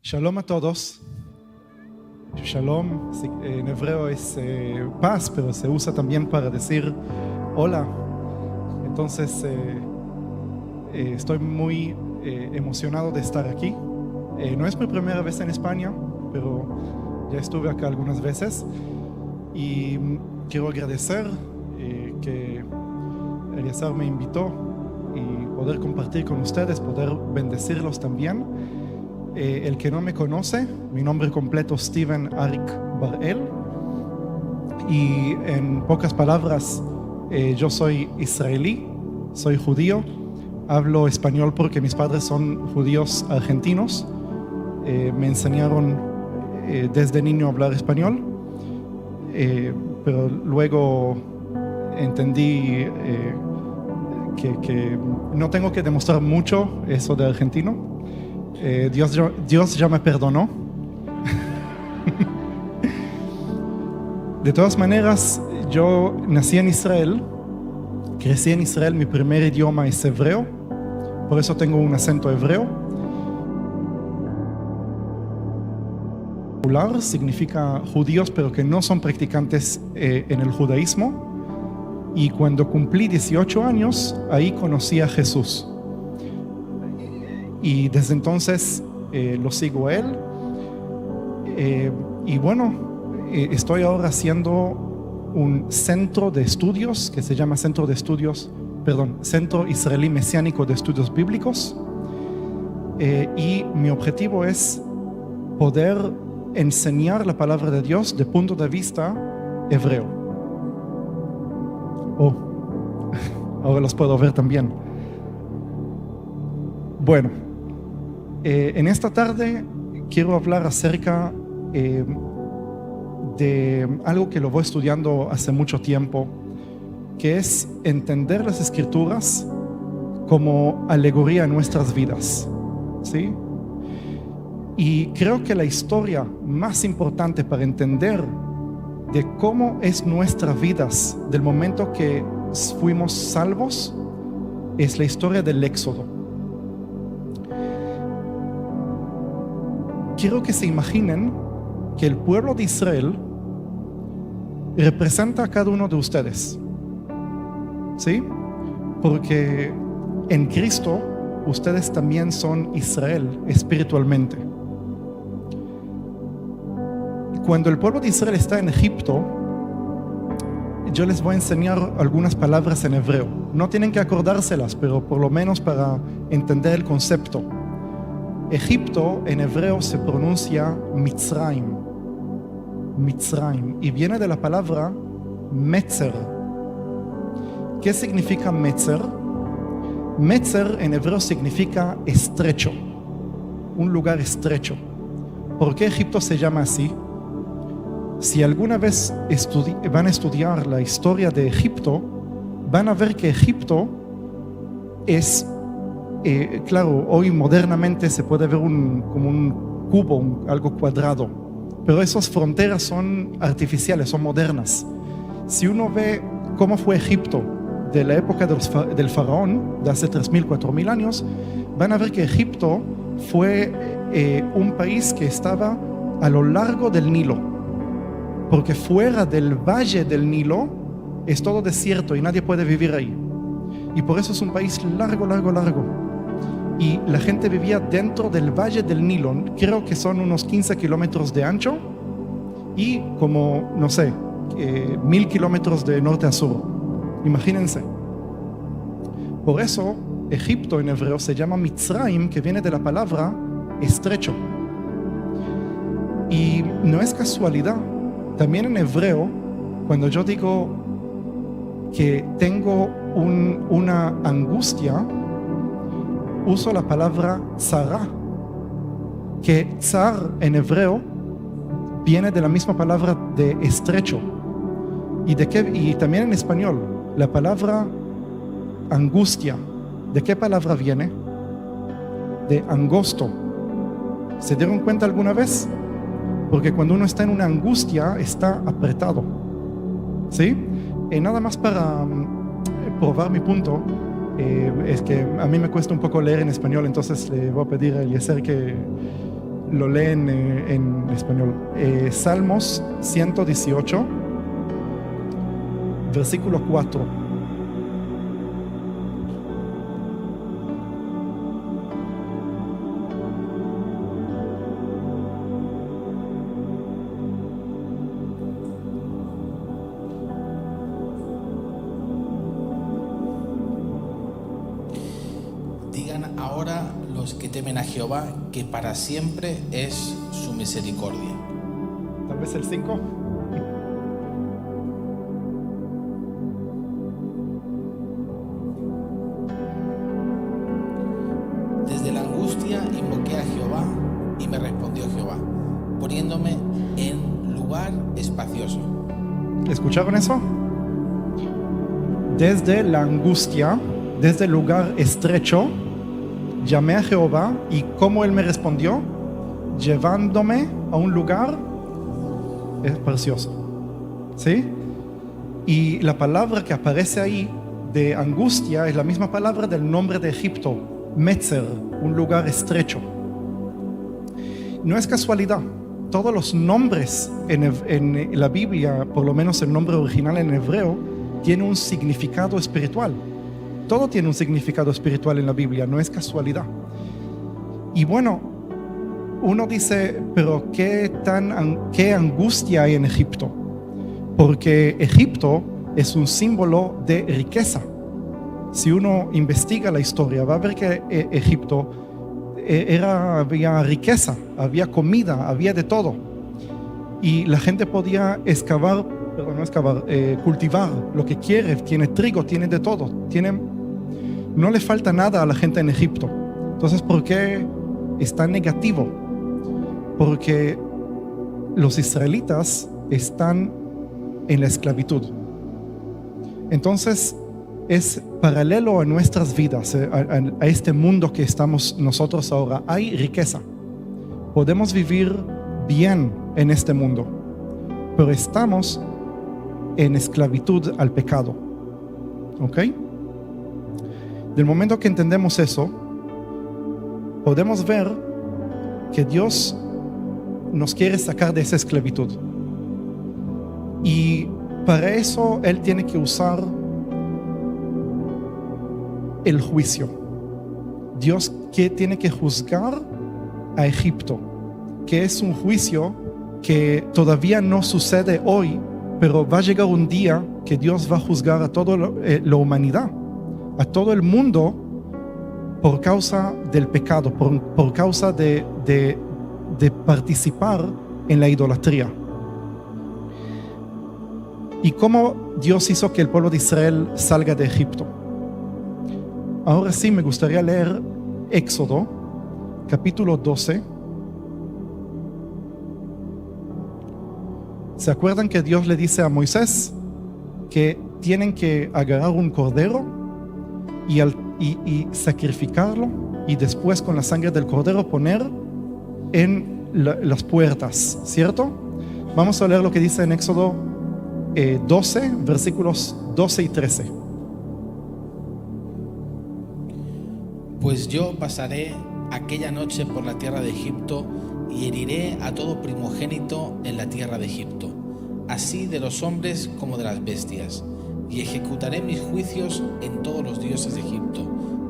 Shalom a todos. Shalom en hebreo es paz, pero se usa también para decir hola. Entonces estoy muy emocionado de estar aquí. No es mi primera vez en España, pero ya estuve acá algunas veces y quiero agradecer que Eliezer me invitó y poder compartir con ustedes, poder bendecirlos también. El que no me conoce, mi nombre completo es Steven Arik Bar-El y en pocas palabras yo soy israelí, soy judío, hablo español porque mis padres son judíos argentinos, me enseñaron desde niño a hablar español, pero luego entendí que no tengo que demostrar mucho eso de argentino. Dios ya me perdonó. De todas maneras, yo nací en Israel, crecí en Israel, mi primer idioma es hebreo, por eso tengo un acento hebreo. Significa judíos, pero que no son practicantes en el judaísmo. Y cuando cumplí 18 años, ahí conocí a Jesús. Y desde entonces lo sigo a él. Y bueno, estoy ahora haciendo un centro de estudios que se llama Centro Israelí Mesiánico de Estudios Bíblicos. Y mi objetivo es poder enseñar la palabra de Dios de punto de vista hebreo. Ahora los puedo ver también. Bueno. En esta tarde quiero hablar acerca de algo que lo voy estudiando hace mucho tiempo, que es entender las Escrituras como alegoría en nuestras vidas, ¿sí? Y creo que la historia más importante para entender de cómo es nuestras vidas del momento que fuimos salvos es la historia del Éxodo. Quiero que se imaginen que el pueblo de Israel representa a cada uno de ustedes, ¿sí? Porque en Cristo ustedes también son Israel espiritualmente. Cuando el pueblo de Israel está en Egipto, yo les voy a enseñar algunas palabras en hebreo. No tienen que acordárselas, pero por lo menos para entender el concepto. Egipto en hebreo se pronuncia Mitzrayim, y viene de la palabra Metzer. ¿Qué significa Metzer? Metzer en hebreo significa estrecho, un lugar estrecho. ¿Por qué Egipto se llama así? Si alguna vez van a estudiar la historia de Egipto, van a ver que Egipto es claro, hoy modernamente se puede ver como un cubo, algo cuadrado, pero esas fronteras son artificiales, son modernas. Si uno ve cómo fue Egipto de la época del faraón, de hace 3.000, 4.000 años, van a ver que Egipto fue un país que estaba a lo largo del Nilo, porque fuera del valle del Nilo es todo desierto y nadie puede vivir ahí. Y por eso es un país largo. Y la gente vivía dentro del valle del Nilo, creo que son unos 15 kilómetros de ancho y como, no sé, 1.000 kilómetros de norte a sur. Imagínense. Por eso, Egipto en hebreo se llama Mitzrayim, que viene de la palabra estrecho. Y no es casualidad. También en hebreo, cuando yo digo que tengo una angustia, uso la palabra tzara, que tzar en hebreo viene de la misma palabra de estrecho. Y también en español, la palabra angustia, ¿de qué palabra viene? De angosto. ¿Se dieron cuenta alguna vez? Porque cuando uno está en una angustia, está apretado, ¿sí? Nada más para probar mi punto. Es que a mí me cuesta un poco leer en español, entonces le voy a pedir a Eliezer que lo lee en español. Salmos 118, versículo 4. Digan ahora los que temen a Jehová, que para siempre es su misericordia. Tal vez el 5. Desde la angustia invoqué a Jehová y me respondió Jehová, poniéndome en lugar espacioso. ¿Escucharon eso? Desde la angustia, desde el lugar estrecho, llamé a Jehová y ¿cómo Él me respondió? Llevándome a un lugar precioso. ¿Sí? Y la palabra que aparece ahí de angustia es la misma palabra del nombre de Egipto, Metzer, un lugar estrecho. No es casualidad. Todos los nombres en la Biblia, por lo menos el nombre original en hebreo, tiene un significado espiritual. Todo tiene un significado espiritual en la Biblia, no es casualidad. Y bueno, uno dice, pero ¿qué angustia hay en Egipto? Porque Egipto es un símbolo de riqueza. Si uno investiga la historia, va a ver que Egipto había riqueza, había comida, había de todo. Y la gente podía cultivar lo que quiere, tiene trigo, tiene de todo, no le falta nada a la gente en Egipto. Entonces, ¿por qué es tan negativo? Porque los israelitas están en la esclavitud. Entonces, es paralelo a nuestras vidas, a este mundo que estamos nosotros ahora. Hay riqueza. Podemos vivir bien en este mundo, pero estamos en esclavitud al pecado. ¿Ok? Del momento que entendemos eso, podemos ver que Dios nos quiere sacar de esa esclavitud. Y para eso Él tiene que usar el juicio. Dios tiene que juzgar a Egipto, que es un juicio que todavía no sucede hoy, pero va a llegar un día que Dios va a juzgar a toda la humanidad, a todo el mundo, por causa del pecado, por causa de participar en la idolatría. ¿Y cómo Dios hizo que el pueblo de Israel salga de Egipto? Ahora sí me gustaría leer Éxodo, capítulo 12. ¿Se acuerdan que Dios le dice a Moisés que tienen que agarrar un cordero y sacrificarlo y después con la sangre del cordero poner en las puertas, ¿cierto? Vamos a leer lo que dice en Éxodo 12, versículos 12 y 13. Pues yo pasaré aquella noche por la tierra de Egipto y heriré a todo primogénito en la tierra de Egipto, así de los hombres como de las bestias, y ejecutaré mis juicios en todos los dioses de Egipto,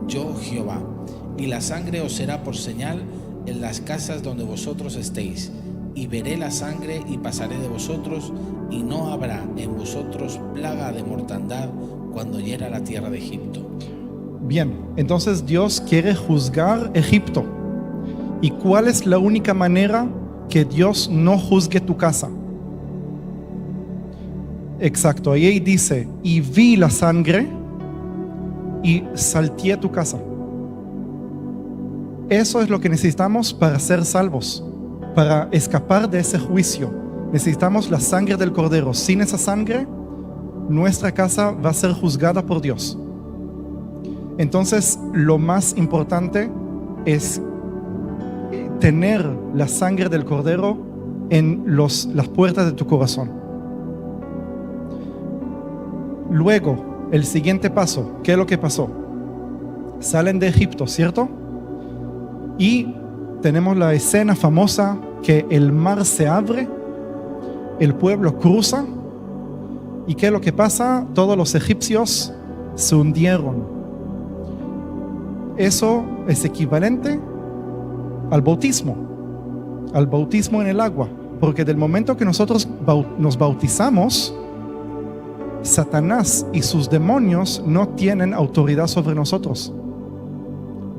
yo Jehová, y la sangre os será por señal en las casas donde vosotros estéis, y veré la sangre y pasaré de vosotros, y no habrá en vosotros plaga de mortandad cuando hiera la tierra de Egipto. Bien, entonces Dios quiere juzgar Egipto. ¿Y cuál es la única manera que Dios no juzgue tu casa? Exacto, ahí dice, y vi la sangre y salté tu casa. Eso es lo que necesitamos para ser salvos, para escapar de ese juicio. Necesitamos la sangre del cordero. Sin esa sangre, nuestra casa va a ser juzgada por Dios. Entonces, lo más importante es tener la sangre del cordero en las puertas de tu corazón. Luego, el siguiente paso, ¿qué es lo que pasó? Salen de Egipto, ¿cierto? Y tenemos la escena famosa que el mar se abre, el pueblo cruza, ¿y qué es lo que pasa? Todos los egipcios se hundieron. Eso es equivalente al bautismo en el agua, porque del momento que nosotros nos bautizamos, Satanás y sus demonios no tienen autoridad sobre nosotros.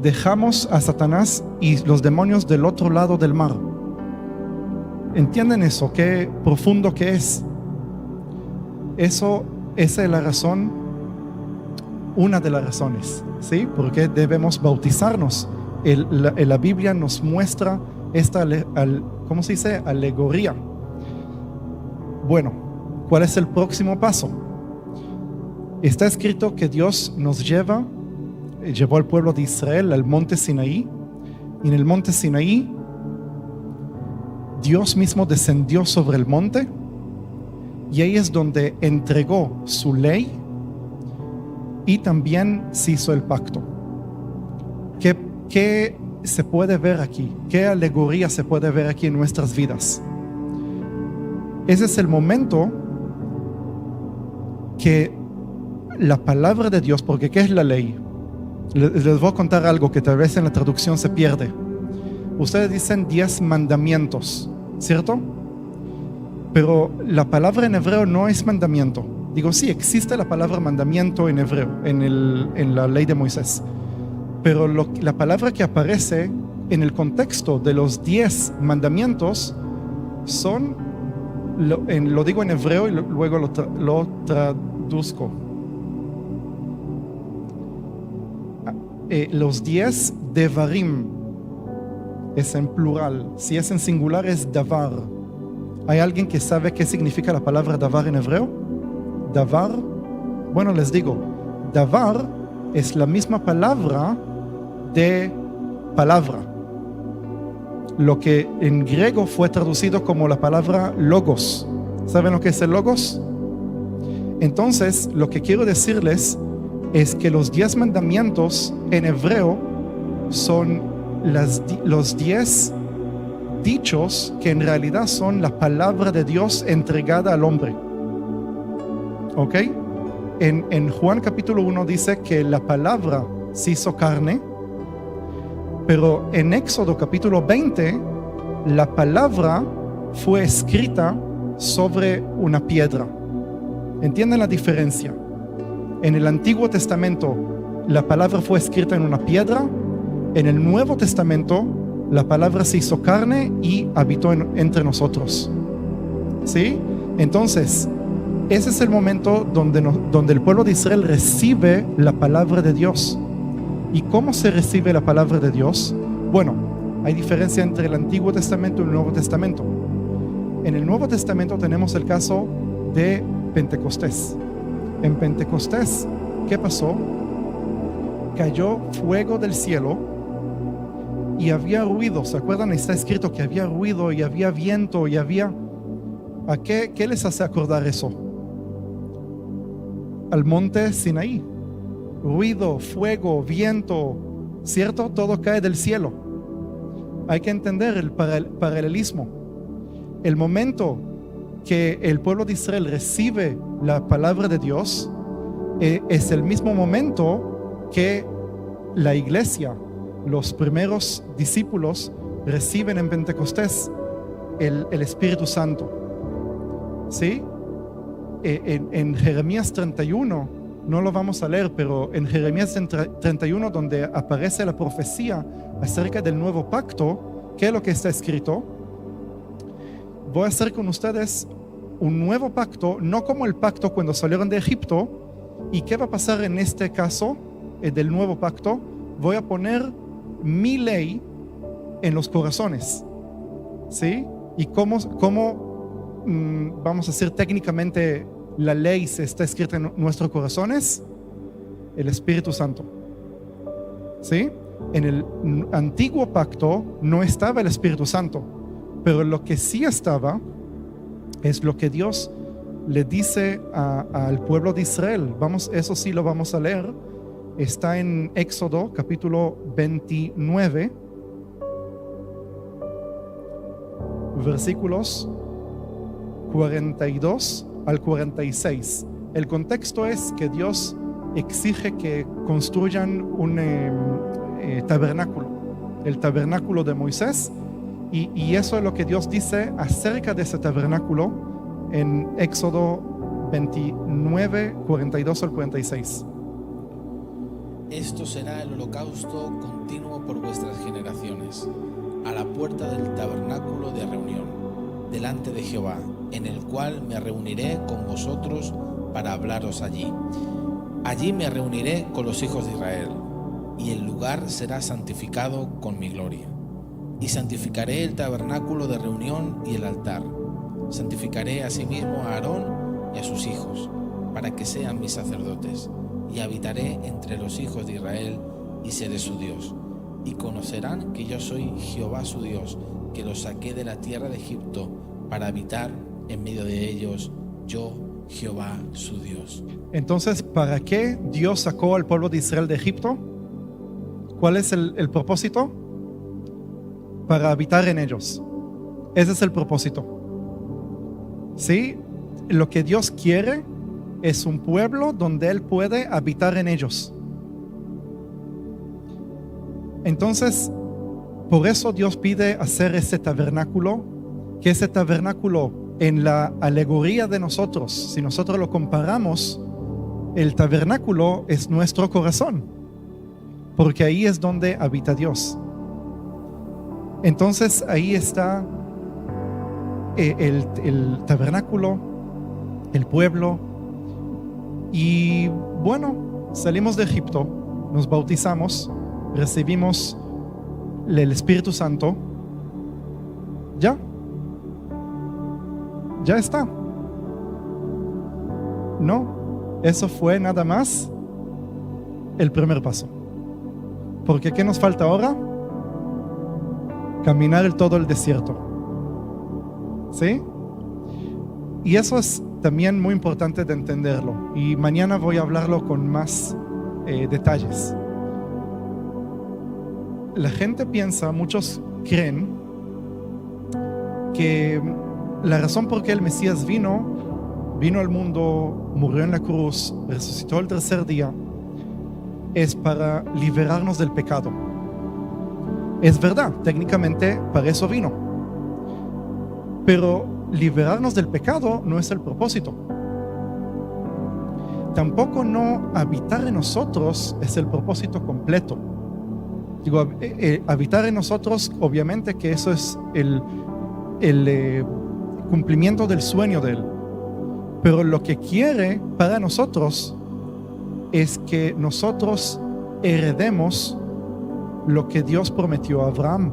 Dejamos a Satanás y los demonios del otro lado del mar. ¿Entienden eso? Qué profundo que es. Esa es la razón, una de las razones, ¿sí? Porque debemos bautizarnos. La Biblia nos muestra esta, ¿cómo se dice? Alegoría. Bueno, ¿cuál es el próximo paso? Está escrito que Dios nos llevó al pueblo de Israel al monte Sinaí, y en el monte Sinaí Dios mismo descendió sobre el monte, y ahí es donde entregó su ley y también se hizo el pacto. ¿Qué se puede ver aquí? ¿Qué alegoría se puede ver aquí en nuestras vidas? Ese es el momento que la palabra de Dios, porque ¿qué es la ley? Les voy a contar algo que tal vez en la traducción se pierde. Ustedes dicen 10 mandamientos, ¿cierto? Pero la palabra en hebreo no es mandamiento. Digo, sí, existe la palabra mandamiento en hebreo, en la ley de Moisés. Pero la palabra que aparece en el contexto de los 10 mandamientos son, lo digo en hebreo y luego lo traduzco. Los 10 devarim es en plural. Si es en singular es davar. ¿Hay alguien que sabe qué significa la palabra davar en hebreo? Davar, bueno, les digo, davar es la misma palabra de palabra, lo que en griego fue traducido como la palabra logos. ¿Saben lo que es el logos? Entonces, lo que quiero decirles es que los 10 mandamientos en hebreo son los 10 dichos que en realidad son la palabra de Dios entregada al hombre. ¿Ok? En Juan capítulo 1 dice que la palabra se hizo carne, pero en Éxodo capítulo 20 la palabra fue escrita sobre una piedra. ¿Entienden la diferencia? En el Antiguo Testamento la palabra fue escrita en una piedra. En el Nuevo Testamento la palabra se hizo carne y habitó entre nosotros. ¿Sí? Entonces, ese es el momento donde el pueblo de Israel recibe la palabra de Dios. ¿Y cómo se recibe la palabra de Dios? Bueno, hay diferencia entre el Antiguo Testamento y el Nuevo Testamento. En el Nuevo Testamento tenemos el caso de Pentecostés. En Pentecostés, ¿qué pasó? Cayó fuego del cielo y había ruido. ¿Se acuerdan? Está escrito que había ruido y había viento y había... ¿A qué les hace acordar eso? Al monte Sinaí. Ruido, fuego, viento, ¿cierto? Todo cae del cielo. Hay que entender el paralelismo. El momento que el pueblo de Israel recibe la palabra de Dios es el mismo momento que la iglesia, los primeros discípulos, reciben en Pentecostés el Espíritu Santo. ¿Sí? En Jeremías 31, no lo vamos a leer, pero en Jeremías 31, donde aparece la profecía acerca del nuevo pacto, ¿qué es lo que está escrito? Voy a hacer con ustedes un nuevo pacto, no como el pacto cuando salieron de Egipto. ¿Y qué va a pasar en este caso del nuevo pacto? Voy a poner mi ley en los corazones. ¿Sí? ¿Y cómo vamos a decir técnicamente la ley se está escrita en nuestros corazones? El Espíritu Santo. ¿Sí? En el antiguo pacto no estaba el Espíritu Santo, pero lo que sí estaba es lo que Dios le dice al pueblo de Israel. Eso sí lo vamos a leer. Está en Éxodo capítulo 29. versículos 42 al 46. El contexto es que Dios exige que construyan un tabernáculo, el tabernáculo de Moisés, y eso es lo que Dios dice acerca de ese tabernáculo en Éxodo 29, 42 al 46. Esto será el holocausto continuo por vuestras generaciones, a la puerta del tabernáculo de reunión, delante de Jehová, en el cual me reuniré con vosotros para hablaros allí. Allí me reuniré con los hijos de Israel, y el lugar será santificado con mi gloria. Y santificaré el tabernáculo de reunión y el altar. Santificaré asimismo a Aarón y a sus hijos, para que sean mis sacerdotes, y habitaré entre los hijos de Israel, y seré su Dios. Y conocerán que yo soy Jehová su Dios, que los saqué de la tierra de Egipto, para habitar en medio de ellos, yo, Jehová su Dios. Entonces, ¿para qué Dios sacó al pueblo de Israel de Egipto? ¿Cuál es el propósito? Para habitar en ellos. Ese es el propósito. ¿Sí? Lo que Dios quiere es un pueblo donde Él puede habitar en ellos. Entonces, por eso Dios pide hacer ese tabernáculo, que ese tabernáculo en la alegoría de nosotros, si nosotros lo comparamos, el tabernáculo es nuestro corazón, porque ahí es donde habita Dios. Entonces ahí está el tabernáculo, el pueblo, y bueno, salimos de Egipto, nos bautizamos, recibimos el Espíritu Santo, ya está. No, eso fue nada más el primer paso. Porque ¿qué nos falta ahora? Caminar todo el desierto. ¿Sí? Y eso es también muy importante de entenderlo. Y mañana voy a hablarlo con más detalles. La gente piensa, muchos creen que la razón por qué el Mesías vino al mundo, murió en la cruz, resucitó el tercer día, es para liberarnos del pecado. Es verdad, técnicamente para eso vino. Pero liberarnos del pecado no es el propósito. Tampoco no habitar en nosotros es el propósito completo. Digo, habitar en nosotros, obviamente que eso es el cumplimiento del sueño de Él. Pero lo que quiere para nosotros es que nosotros heredemos lo que Dios prometió a Abraham.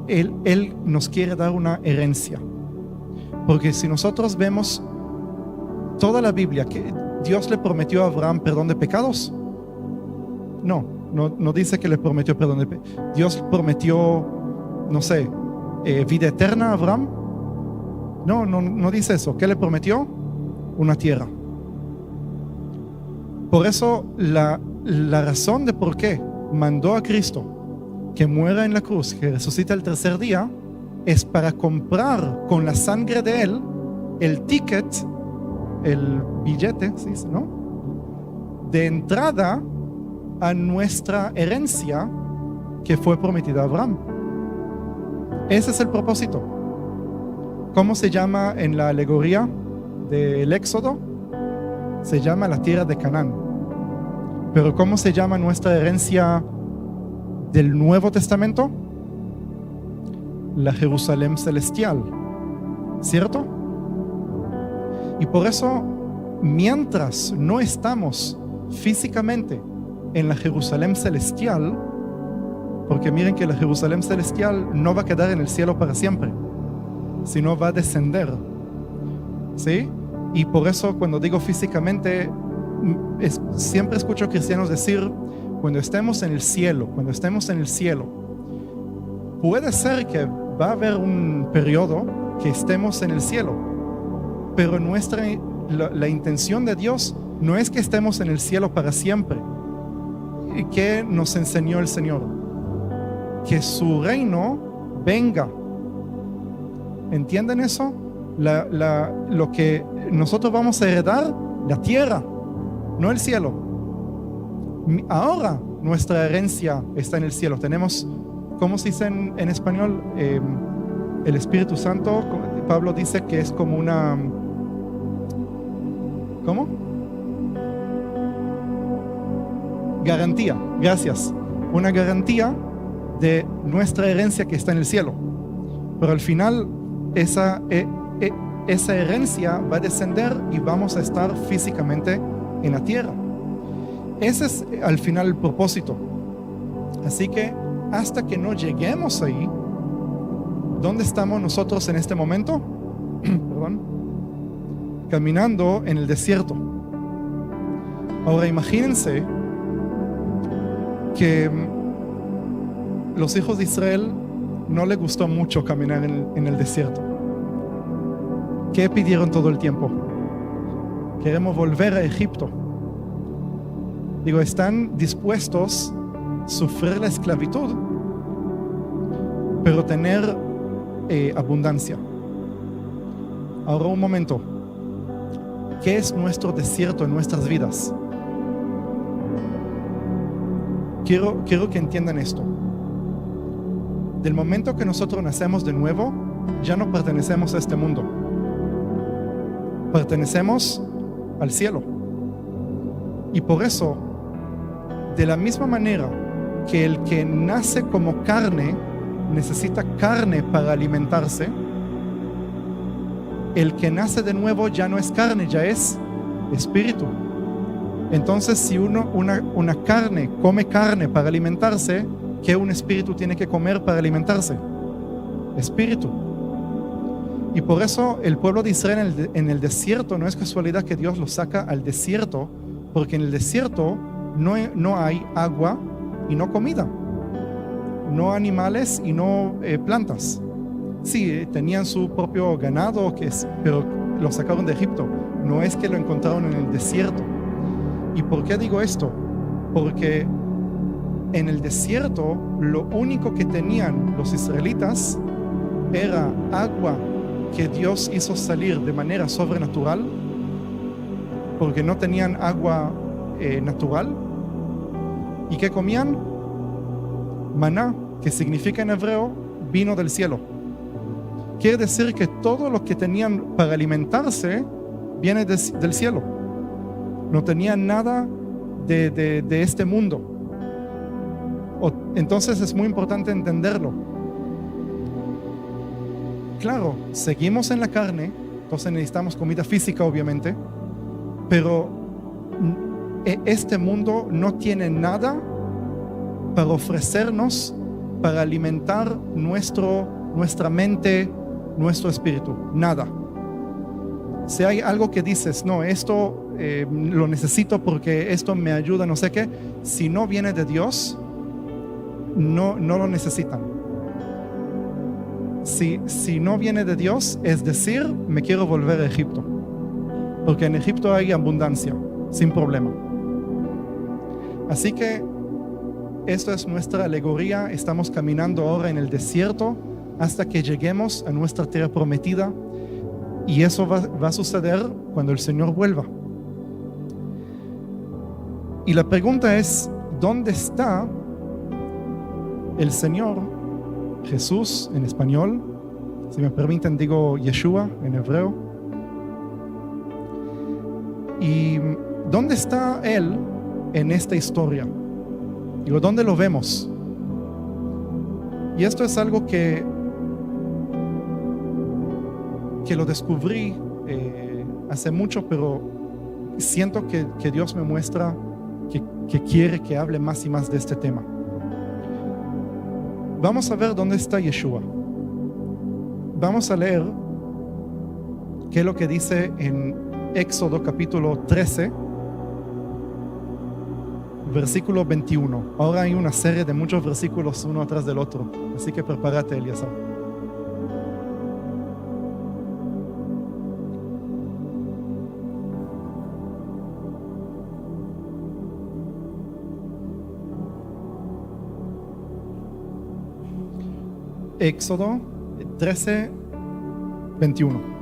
Él nos quiere dar una herencia. Porque si nosotros vemos toda la Biblia, que Dios le prometió a Abraham perdón de pecados. No dice que le prometió perdón de pecados. Dios prometió, no sé, vida eterna a Abraham. No dice eso. ¿Qué le prometió? Una tierra. Por eso la razón de por qué mandó a Cristo que muera en la cruz, que resucita el tercer día, es para comprar con la sangre de Él el ticket, el billete, ¿sí? ¿No? De entrada a nuestra herencia que fue prometida a Abraham. Ese es el propósito. ¿Cómo se llama en la alegoría del Éxodo? Se llama la tierra de Canaán. Pero ¿cómo se llama nuestra herencia del Nuevo Testamento? La Jerusalén celestial, ¿cierto? Y por eso, mientras no estamos físicamente en la Jerusalén celestial, porque miren que la Jerusalén celestial no va a quedar en el cielo para siempre, sino va a descender, ¿sí? Y por eso cuando digo físicamente, siempre escucho a cristianos decir, cuando estemos en el cielo, puede ser que va a haber un periodo que estemos en el cielo, pero la intención de Dios no es que estemos en el cielo para siempre. ¿Qué nos enseñó el Señor? Que su reino venga ¿Entienden eso? Lo que nosotros vamos a heredar, la tierra, no el cielo. Ahora nuestra herencia está en el cielo. Tenemos, ¿cómo se dice en español? El Espíritu Santo. Pablo dice que es como una... ¿Cómo? Garantía, gracias. Una garantía de nuestra herencia que está en el cielo. Pero al final esa herencia va a descender y vamos a estar físicamente en la tierra. Ese es al final el propósito. Así que hasta que no lleguemos ahí, ¿dónde estamos nosotros en este momento? Perdón. Caminando en el desierto. Ahora imagínense que los hijos de Israel no les gustó mucho caminar en el desierto. ¿Qué pidieron todo el tiempo? Queremos volver a Egipto. Digo, están dispuestos a sufrir la esclavitud, pero tener abundancia. Ahora un momento. ¿Qué es nuestro desierto en nuestras vidas? Quiero que entiendan esto. Del momento que nosotros nacemos de nuevo, ya no pertenecemos a este mundo. Pertenecemos al cielo. Y por eso, de la misma manera que el que nace como carne necesita carne para alimentarse, el que nace de nuevo ya no es carne, ya es espíritu. Entonces, si una carne come carne para alimentarse, ¿qué un espíritu tiene que comer para alimentarse? Espíritu. Y por eso el pueblo de Israel en el desierto, no es casualidad que Dios los saca al desierto, porque en el desierto no hay agua y no comida, no animales y no plantas. Sí, tenían su propio ganado, pero lo sacaron de Egipto. No es que lo encontraron en el desierto. ¿Y por qué digo esto? Porque en el desierto lo único que tenían los israelitas era agua que Dios hizo salir de manera sobrenatural, porque no tenían agua natural. ¿Y qué comían? Maná, que significa en hebreo vino del cielo. Quiere decir que todo lo que tenían para alimentarse viene del cielo. No tenían nada de este mundo. Entonces es muy importante entenderlo. Claro, seguimos en la carne, entonces necesitamos comida física, obviamente, pero este mundo no tiene nada para ofrecernos, para alimentar nuestra mente, nuestro espíritu. Nada. Si hay algo que dices, no, esto lo necesito porque esto me ayuda, no sé qué, si no viene de Dios, no lo necesitan. Si no viene de Dios, es decir, me quiero volver a Egipto, porque en Egipto hay abundancia, sin problema. Así que esto es nuestra alegoría. Estamos caminando ahora en el desierto hasta que lleguemos a nuestra tierra prometida, y eso va a suceder cuando el Señor vuelva. Y la pregunta es, ¿dónde está el Señor? Jesús en español, si me permiten digo Yeshua en hebreo. ¿Y dónde está Él en esta historia? Digo, ¿dónde lo vemos? Y esto es algo que lo descubrí hace mucho, pero siento que Dios me muestra que quiere que hable más y más de este tema. Vamos a ver dónde está Yeshua. Vamos a leer qué es lo que dice en Éxodo capítulo 13, versículo 21. Ahora hay una serie de muchos versículos uno atrás del otro, así que prepárate, Elíasar. Éxodo 13, 21.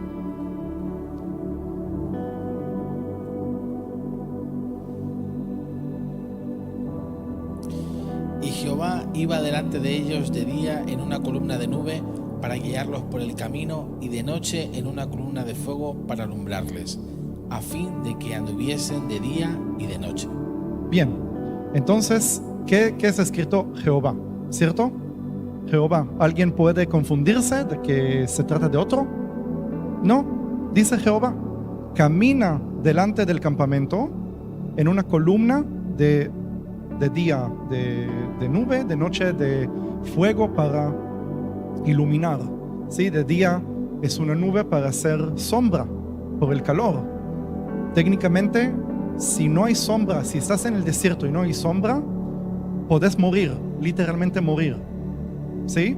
Y Jehová iba delante de ellos de día en una columna de nube para guiarlos por el camino, y de noche en una columna de fuego para alumbrarles, a fin de que anduviesen de día y de noche. Bien, entonces, ¿qué es escrito Jehová? ¿Cierto? Jehová. ¿Alguien puede confundirse de que se trata de otro? No, dice Jehová. Camina delante del campamento en una columna de día de nube, de noche de fuego para iluminar. ¿Sí? De día es una nube para hacer sombra por el calor. Técnicamente, si no hay sombra, si estás en el desierto y no hay sombra, podés morir, literalmente morir. ¿Sí?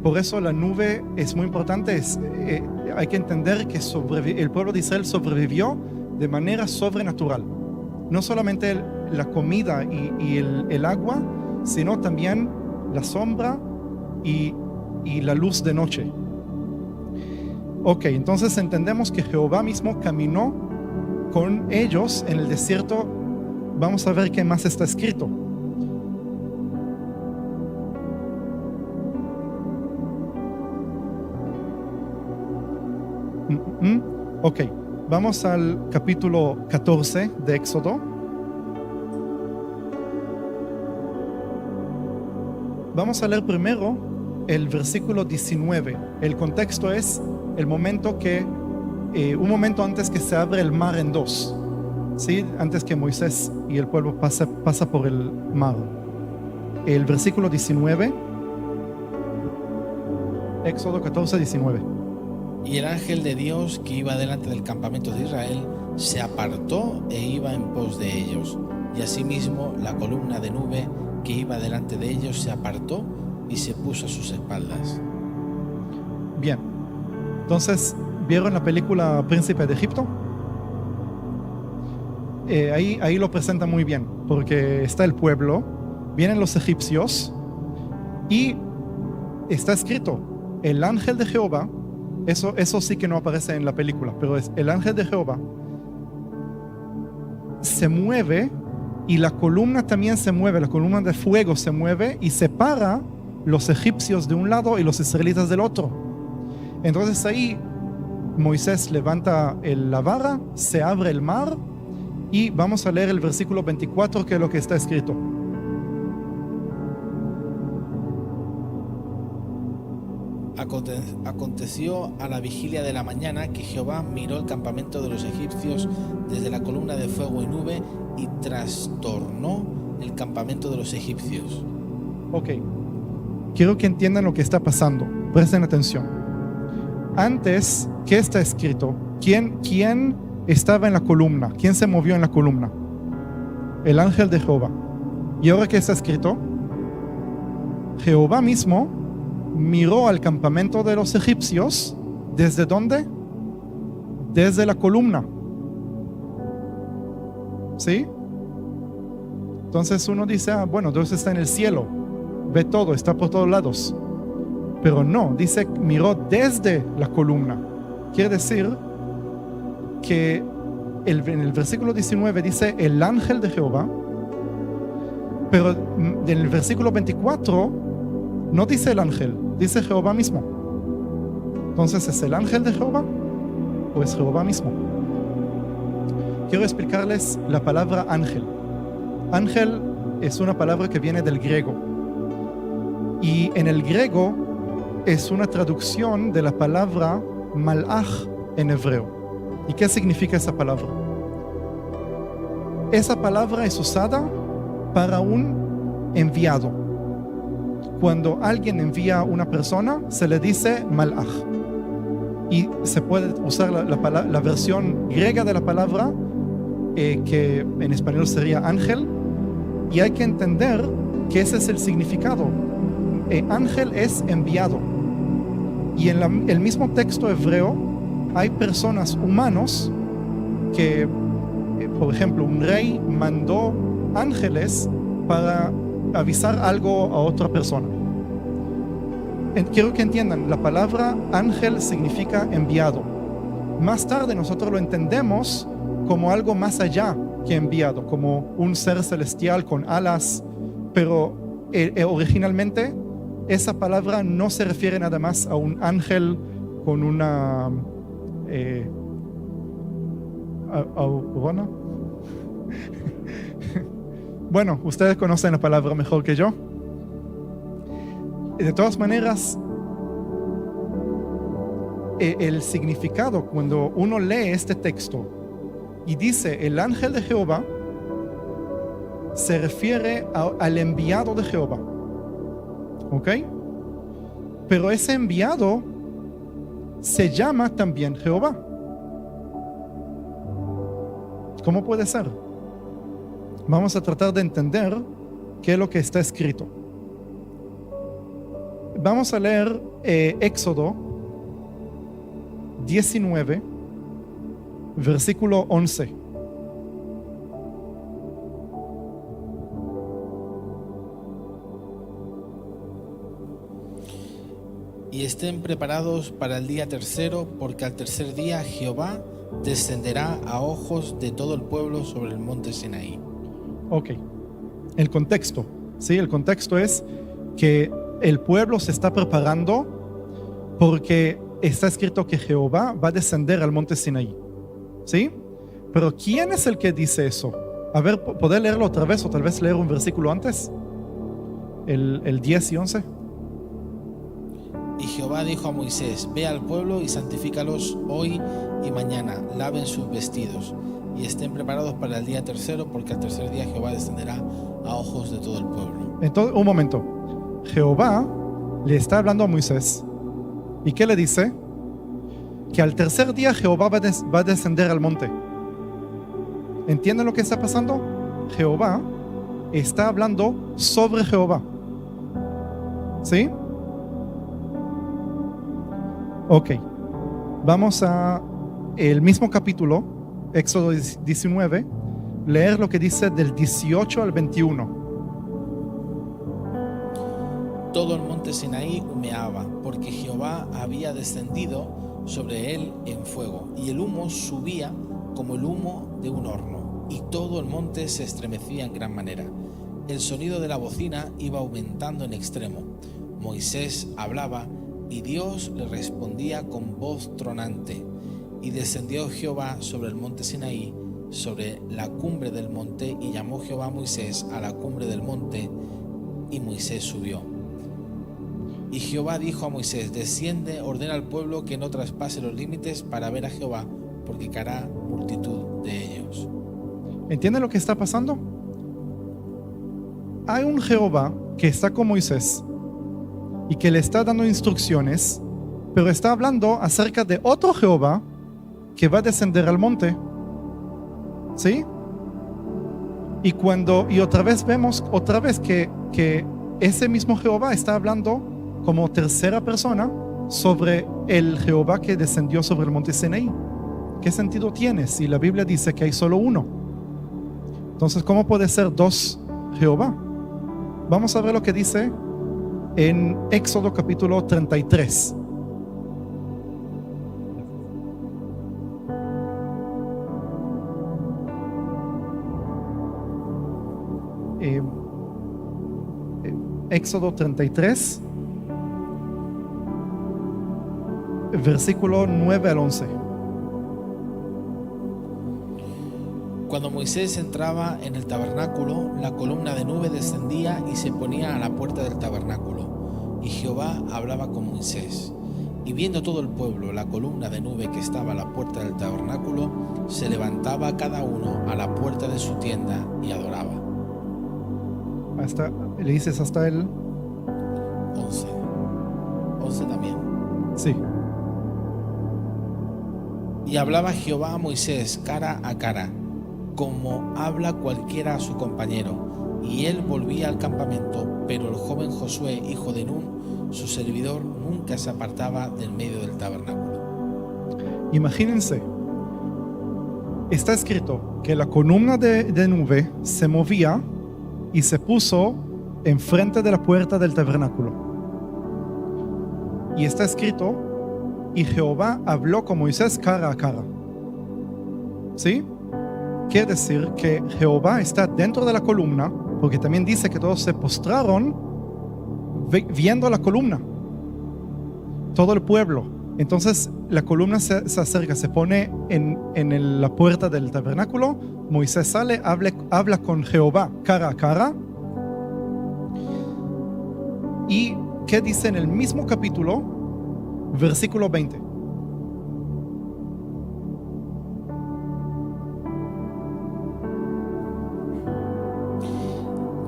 Por eso la nube es muy importante. Hay que entender que el pueblo de Israel sobrevivió de manera sobrenatural. No solamente la comida y el agua, sino también la sombra y la luz de noche. Ok, entonces entendemos que Jehová mismo caminó con ellos en el desierto. Vamos a ver qué más está escrito. Ok, vamos al capítulo 14 de Éxodo. Vamos a leer primero el versículo 19. El contexto es el momento un momento antes que se abre el mar en dos, ¿sí? Antes que Moisés y el pueblo pasa por el mar. El versículo 19, Éxodo 14, 19. Y el ángel de Dios que iba delante del campamento de Israel se apartó e iba en pos de ellos. Y asimismo la columna de nube que iba delante de ellos se apartó y se puso a sus espaldas. Bien, entonces, ¿vieron la película Príncipe de Egipto? Ahí lo presenta muy bien, porque está el pueblo, vienen los egipcios y está escrito, el ángel de Jehová. Eso sí que no aparece en la película, pero es el ángel de Jehová se mueve y la columna también se mueve, la columna de fuego se mueve y separa los egipcios de un lado y los israelitas del otro. Entonces ahí Moisés levanta la vara, se abre el mar y vamos a leer el versículo 24, que es lo que está escrito. Aconteció a la vigilia de la mañana que Jehová miró el campamento de los egipcios desde la columna de fuego y nube y trastornó el campamento de los egipcios. Ok, quiero que entiendan lo que está pasando, presten atención. Antes, ¿qué está escrito? ¿Quién estaba en la columna? ¿Quién se movió en la columna? El ángel de Jehová. ¿Y ahora qué está escrito? Jehová mismo miró al campamento de los egipcios. ¿Desde dónde? Desde la columna. ¿Sí? Entonces uno dice, bueno, Dios está en el cielo, ve todo, está por todos lados. Pero no, dice miró desde la columna. Quiere decir que en el versículo 19 dice el ángel de Jehová, pero en el versículo 24 no dice el ángel, dice Jehová mismo. Entonces, ¿es el ángel de Jehová o es Jehová mismo? Quiero explicarles la palabra ángel. Ángel es una palabra que viene del griego. Y en el griego es una traducción de la palabra malach en hebreo. ¿Y qué significa esa palabra? Esa palabra es usada para un enviado. Cuando alguien envía a una persona, se le dice malach. Y se puede usar la versión griega de la palabra, que en español sería ángel. Y hay que entender que ese es el significado. Ángel es enviado. Y en el mismo texto hebreo hay personas, humanos, que, por ejemplo, un rey mandó ángeles para avisar algo a otra persona. quiero que entiendan, la palabra ángel significa enviado. Más tarde nosotros lo entendemos como algo más allá que enviado, como un ser celestial con alas, pero originalmente esa palabra no se refiere nada más a un ángel con una aurora. Bueno, ustedes conocen la palabra mejor que yo. De todas maneras, el significado cuando uno lee este texto y dice el ángel de Jehová, se refiere al enviado de Jehová. ¿Ok? Pero ese enviado se llama también Jehová. ¿Cómo puede ser? Vamos a tratar de entender qué es lo que está escrito. Vamos a leer Éxodo 19, versículo 11. Y estén preparados para el día tercero, porque al tercer día Jehová descenderá a ojos de todo el pueblo sobre el monte Sinaí. Ok, el contexto, ¿sí? El contexto es que el pueblo se está preparando porque está escrito que Jehová va a descender al monte Sinaí, ¿sí? Pero ¿quién es el que dice eso? A ver, ¿poder leerlo otra vez o tal vez leer un versículo antes? El 10 y 11. Y Jehová dijo a Moisés: ve al pueblo y santifícalos hoy y mañana, laven sus vestidos y estén preparados para el día tercero, porque al tercer día Jehová descenderá a ojos de todo el pueblo. Entonces, un momento. Jehová le está hablando a Moisés. ¿Y qué le dice? Que al tercer día Jehová va a descender al monte. ¿Entienden lo que está pasando? Jehová está hablando sobre Jehová. ¿Sí? Ok. Vamos a el mismo capítulo, Éxodo 19, leer lo que dice del 18 al 21. Todo el monte Sinaí humeaba, porque Jehová había descendido sobre él en fuego, y el humo subía como el humo de un horno, y todo el monte se estremecía en gran manera. El sonido de la bocina iba aumentando en extremo. Moisés hablaba, y Dios le respondía con voz tronante. Y descendió Jehová sobre el monte Sinaí, sobre la cumbre del monte, y llamó Jehová a Moisés a la cumbre del monte, y Moisés subió. Y Jehová dijo a Moisés: desciende, ordena al pueblo que no traspase los límites para ver a Jehová, porque caerá multitud de ellos. ¿Entienden lo que está pasando? Hay un Jehová que está con Moisés y que le está dando instrucciones, pero está hablando acerca de otro Jehová que va a descender al monte. ¿Sí? Y otra vez vemos que ese mismo Jehová está hablando como tercera persona sobre el Jehová que descendió sobre el monte Sinaí. ¿Qué sentido tiene si la Biblia dice que hay solo uno? Entonces, ¿cómo puede ser dos Jehová? Vamos a ver lo que dice en Éxodo capítulo 33. Éxodo 33, versículo 9 al 11. Cuando Moisés entraba en el tabernáculo, la columna de nube descendía y se ponía a la puerta del tabernáculo, y Jehová hablaba con Moisés. Y viendo todo el pueblo la columna de nube que estaba a la puerta del tabernáculo, se levantaba cada uno a la puerta de su tienda y adoraba. ¿Le dices hasta el 11? 11 también. Sí. Y hablaba Jehová a Moisés cara a cara, como habla cualquiera a su compañero, y él volvía al campamento, pero el joven Josué, hijo de Nun, su servidor, nunca se apartaba del medio del tabernáculo. Imagínense, está escrito que la columna de nube se movía y se puso enfrente de la puerta del tabernáculo. y está escrito, y Jehová habló con Moisés cara a cara. ¿Sí? Quiere decir que Jehová está dentro de la columna, porque también dice que todos se postraron viendo la columna. Todo el pueblo. Entonces la columna se acerca, se pone en la puerta del tabernáculo. Moisés sale, habla con Jehová cara a cara. ¿Y qué dice en el mismo capítulo? Versículo 20.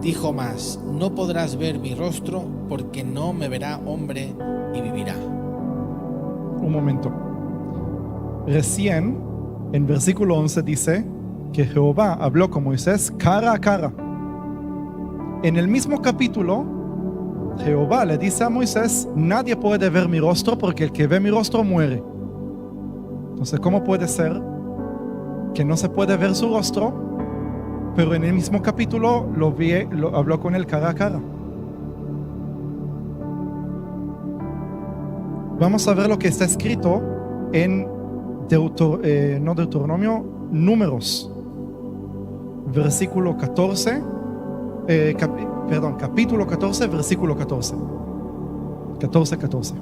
Dijo más: no podrás ver mi rostro, porque no me verá hombre y vivirá. Un momento. Recién, en versículo 11 dice que Jehová habló con Moisés cara a cara. En el mismo capítulo, Jehová le dice a Moisés, nadie puede ver mi rostro porque el que ve mi rostro muere. Entonces, ¿cómo puede ser que no se puede ver su rostro, pero en el mismo capítulo lo habló con él cara a cara? Vamos a ver lo que está escrito en Números, versículo 14, capítulo 14, versículo 14. 14.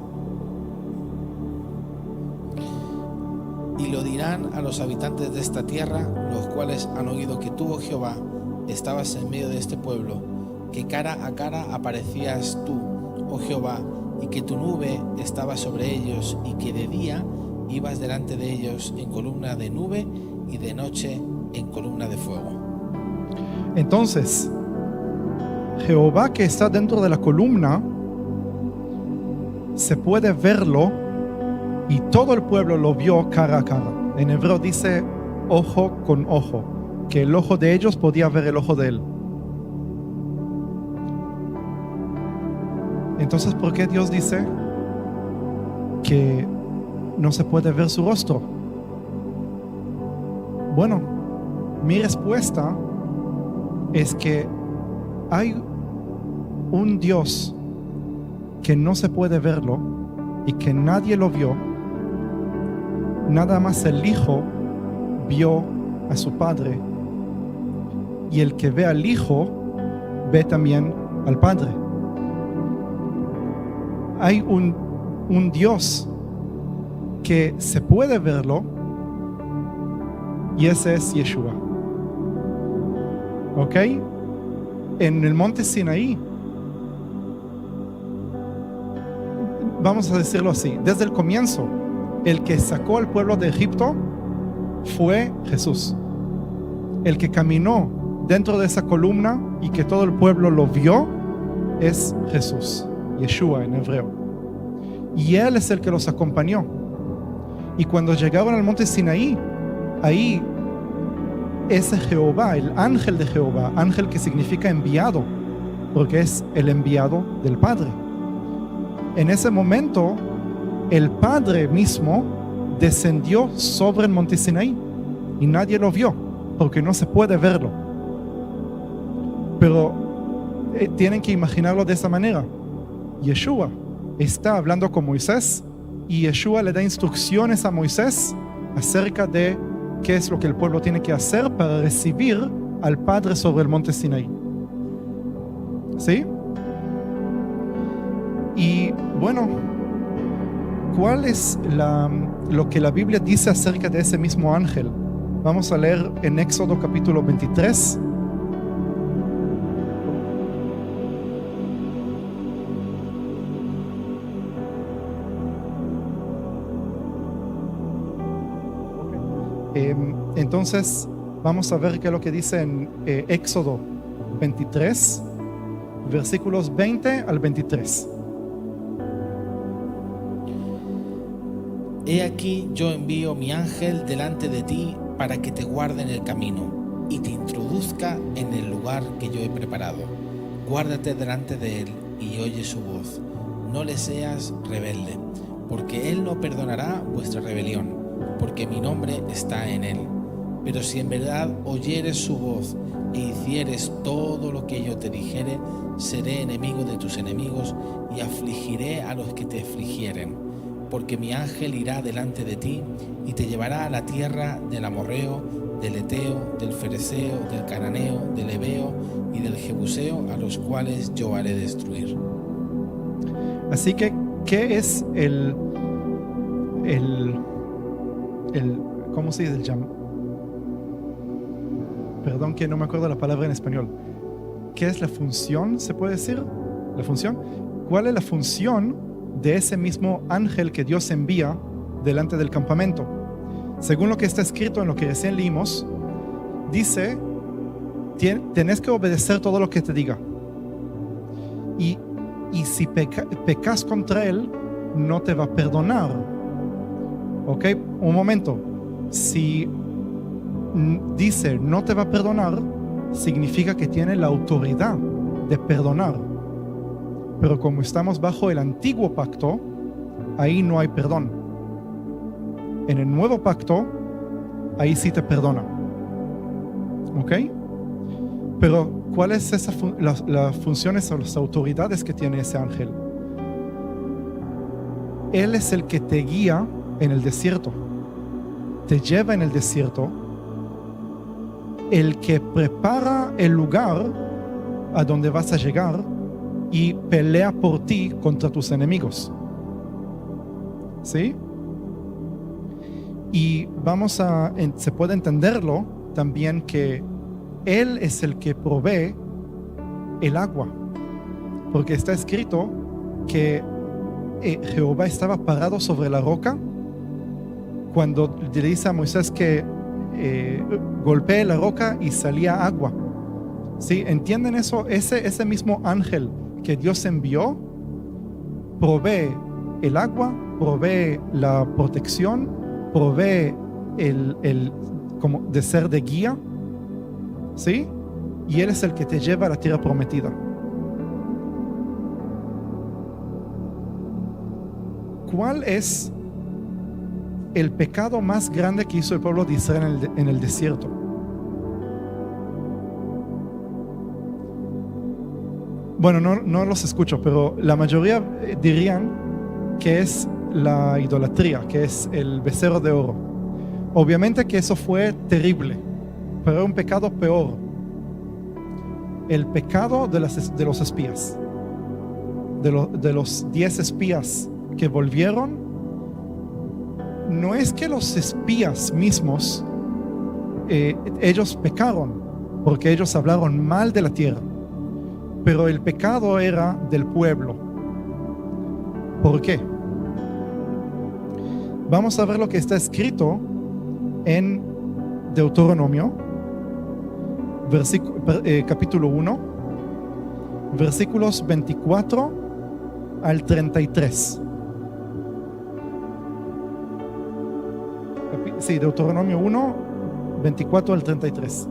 Y lo dirán a los habitantes de esta tierra, los cuales han oído que tú, oh Jehová, estabas en medio de este pueblo, que cara a cara aparecías tú, oh Jehová, y que tu nube estaba sobre ellos, y que de día ibas delante de ellos en columna de nube, y de noche en columna de fuego. Entonces, Jehová que está dentro de la columna, se puede verlo, y todo el pueblo lo vio cara a cara. En hebreo dice ojo con ojo, que el ojo de ellos podía ver el ojo de él. Entonces, ¿por qué Dios dice que no se puede ver su rostro? Bueno, mi respuesta es que hay un Dios que no se puede verlo y que nadie lo vio. Nada más el Hijo vio a su Padre, y el que ve al Hijo ve también al Padre. Hay un Dios que se puede verlo, y ese es Yeshua. ¿Ok? En el monte Sinaí, vamos a decirlo así, desde el comienzo, el que sacó al pueblo de Egipto fue Jesús. El que caminó dentro de esa columna y que todo el pueblo lo vio es Jesús, Yeshua en hebreo. Y Él es el que los acompañó. Y cuando llegaron al monte Sinaí, ahí ese Jehová, el ángel de Jehová, ángel que significa enviado, porque es el enviado del Padre. En ese momento, el Padre mismo descendió sobre el monte Sinaí y nadie lo vio, porque no se puede verlo. Pero tienen que imaginarlo de esa manera. Yeshua está hablando con Moisés y Yeshua le da instrucciones a Moisés acerca de qué es lo que el pueblo tiene que hacer para recibir al Padre sobre el monte Sinaí. ¿Sí? Y bueno, ¿cuál es lo que la Biblia dice acerca de ese mismo ángel? Vamos a leer en Éxodo capítulo 23. Entonces, vamos a ver qué es lo que dice en Éxodo 23, versículos 20 al 23. He aquí yo envío mi ángel delante de ti para que te guarde en el camino y te introduzca en el lugar que yo he preparado. Guárdate delante de él y oye su voz. No le seas rebelde, porque él no perdonará vuestra rebelión, porque mi nombre está en él. Pero si en verdad oyeres su voz e hicieres todo lo que yo te dijere, seré enemigo de tus enemigos y afligiré a los que te afligieren, porque mi ángel irá delante de ti y te llevará a la tierra del amorreo, del eteo, del fereceo, del cananeo, del heveo y del jebuseo, a los cuales yo haré destruir. Así que, ¿qué es el ¿cómo se dice el llam? Perdón que no me acuerdo la palabra en español. ¿Qué es la función? ¿Se puede decir? ¿La función? ¿Cuál es la función de ese mismo ángel que Dios envía delante del campamento? Según lo que está escrito en lo que recién leímos, dice, tenés que obedecer todo lo que te diga. Y si pecas contra él, no te va a perdonar. ¿Ok? Un momento. Si dice no te va a perdonar, significa que tiene la autoridad de perdonar. Pero como estamos bajo el antiguo pacto, ahí no hay perdón. En el nuevo pacto, ahí sí te perdona. ¿Ok? Pero ¿cuáles son las funciones o las autoridades que tiene ese ángel? Él es el que te guía en el desierto, te lleva en el desierto, el que prepara el lugar a donde vas a llegar y pelea por ti contra tus enemigos. ¿Sí? Y se puede entenderlo también que Él es el que provee el agua, porque está escrito que Jehová estaba parado sobre la roca cuando le dice a Moisés que golpee la roca y salía agua. ¿Sí? ¿Entienden eso? Ese mismo ángel que Dios envió provee el agua, provee la protección, provee como de ser de guía, ¿sí? Y Él es el que te lleva a la tierra prometida. ¿Cuál es el pecado más grande que hizo el pueblo de Israel en el desierto? Bueno, no los escucho, pero la mayoría dirían que es la idolatría, que es el becerro de oro. Obviamente que eso fue terrible, pero era un pecado peor. El pecado de los espías, de los 10 espías que volvieron. No es que los espías mismos ellos pecaron porque ellos hablaron mal de la tierra, pero el pecado era del pueblo. ¿Por qué? Vamos a ver lo que está escrito en Deuteronomio capítulo 1, versículos 24 al 33. Sí, Deuteronomio 1, 24 al 33.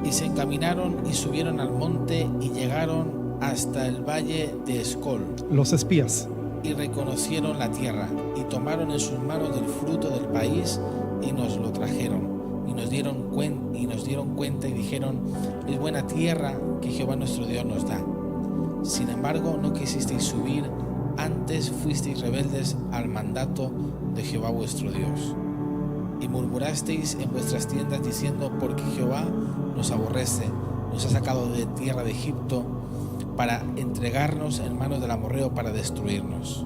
Y se encaminaron y subieron al monte y llegaron hasta el valle de Escol. Los espías. Y reconocieron la tierra y tomaron en sus manos del fruto del país y nos lo trajeron. Y nos dieron cuenta y dijeron: es buena tierra que Jehová nuestro Dios nos da. Sin embargo, no quisisteis subir, antes fuisteis rebeldes al mandato de Jehová vuestro Dios. Y murmurasteis en vuestras tiendas diciendo: porque Jehová nos aborrece, nos ha sacado de tierra de Egipto para entregarnos en manos del amorreo para destruirnos.